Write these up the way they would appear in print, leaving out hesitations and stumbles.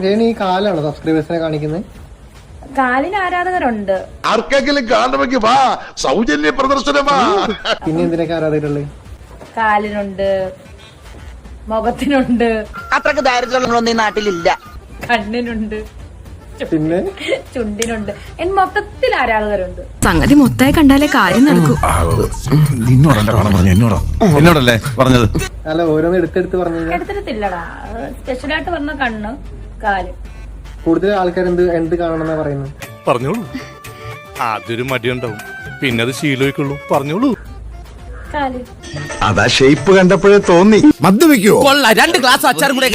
രേണി ഈ കാലാണോ സബ്സ്ക്രൈബേഴ്സിനെ കാണിക്കുന്നത്? കാലിന് ആരാധകരുണ്ട്. ആർക്കെങ്കിലും കാണുമെങ്കിൽ വാ, സൗജന്യ പ്രദർശനമാ. പിന്നെ എന്തിനൊക്കെ ആരാധകരുള്ളത്? കാലിനുണ്ട്, മുഖത്തിനുണ്ട്, അത്രക്ക് ദാരിദ്ര്യമൊന്നും ഈ നാട്ടിലില്ല. കണ്ണിനുണ്ട്, പിന്നെ ചുണ്ടിനുണ്ട്. മൊത്തത്തിൽ ആരാധകരുണ്ട്. സംഗതി മൊത്തമായി കണ്ടാലേ കാര്യം നടക്കൂ. എന്നോടല്ലേ പറഞ്ഞത്? അല്ല, ഓരോന്ന് എടുത്തെടുത്ത് പറഞ്ഞു കഴിഞ്ഞാൽ എടുത്തിട്ടില്ലടാ. സ്പെഷ്യലായിട്ട് പറഞ്ഞ കണ്ണ്, കാല്. കൂടുതൽ ആൾക്കാർ എന്ത് കാണണമെന്നാ പറയുന്നത്? പറഞ്ഞോളൂ. ആദ്യൊരു മടിയുണ്ടാവും, പിന്നെ അത് ശീലമായിക്കൊള്ളൂ. പറഞ്ഞോളൂ. കാല്. അതാ ഷേപ്പ് കണ്ടപ്പോഴേ തോന്നി. മദ്യപിക്കോ? 2 ഗ്ലാസ് അച്ചാറും കൂടെ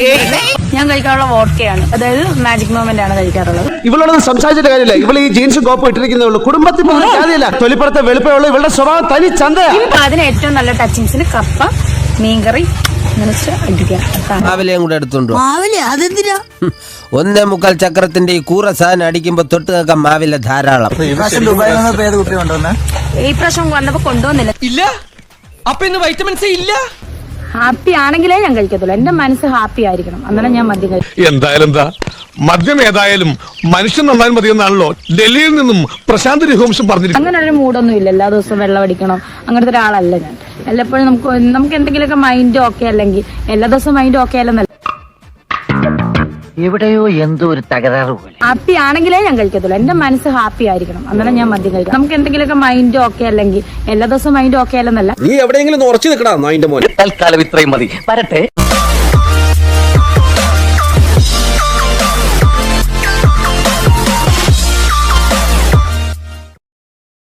ഞാൻ കഴിക്കാനുള്ള വോഡ്കയാണ്, അതായത് മാജിക് മൊമെന്റ് ആണ് കഴിക്കാറുള്ളത്. ഇവളോട് സംസാരിച്ചിട്ട് കാര്യമില്ല. ഇവള് ഈ ജീൻസും കോപ്പും ഇട്ടിരിക്കുന്നേ ഉള്ളൂ. കുടുംബത്തിൽ കാര്യമില്ല. തൊലിപ്പുറത്തെ വെളുപ്പേ ഉള്ളൂ. ഇവളുടെ സ്വഭാവം തനി ചന്തയാ. അതിന് ഏറ്റവും നല്ല ടച്ചിങ്സിന് കപ്പ, മീൻകറി മാവിലയും കൂടെ എടുത്തോണ്ടോ? അതെന്തിനാ? 1.25 ചക്രത്തിന്റെ ഈ കൂറ സാധനം അടിക്കുമ്പോ തൊട്ട് കേൾക്കാൻ മാവില ധാരാളം. ഈ പ്രാവശ്യം വന്നപ്പോ കൊണ്ടുവന്നില്ല. ഇല്ല, അപ്പൊ ഇന്ന് വൈറ്റമിൻ സി ഇല്ല. ഹാപ്പി ആണെങ്കിലേ ഞാൻ കഴിക്കത്തുള്ളൂ. എന്റെ മനസ്സ് ഹാപ്പി ആയിരിക്കണം, അന്നേരം ഞാൻ മദ്യം കഴിക്കും. എന്തായാലും എന്താ, മദ്യം ഏതായാലും മനുഷ്യൻ നന്നായി മതിയെന്നാണല്ലോ ഡൽഹിയിൽ നിന്നും പ്രശാന്ത് രഘുവംശം പറഞ്ഞിരിക്കുന്നത്. അങ്ങനെ ഒരു മൂഡൊന്നും ഇല്ല. എല്ലാ ദിവസവും വെള്ളം അടിക്കണം അങ്ങനത്തെ ഒരാളല്ല ഞാൻ. എല്ലാപ്പോഴും നമുക്ക് എന്തെങ്കിലുമൊക്കെ മൈൻഡ് ഓക്കെ അല്ലെങ്കിൽ എല്ലാ ദിവസവും മൈൻഡ് ഓക്കെ അല്ലെന്നല്ല. എവിടെയോ എന്തോ ഒരു തകരാറ് പോലെ. ഹാപ്പി ആണെങ്കിലേ ഞാൻ കഴിക്കത്തുള്ളൂ. എന്റെ മനസ്സ് ഹാപ്പി ആയിരിക്കണം, അന്നേരം ഞാൻ മദ്യം കഴിക്കും. നമുക്ക് എന്തെങ്കിലുമൊക്കെ മൈൻഡ് ഓക്കെ അല്ലെങ്കിൽ എല്ലാ ദിവസവും മൈൻഡ് ഓക്കെ അല്ലെന്നല്ല. നീ എവിടെയെങ്കിലും ഉറച്ചു നിൽക്കടാ അതിന്റെ മോനെ. തൽക്കാലം ഇത്രയും മതി. വരട്ടെ.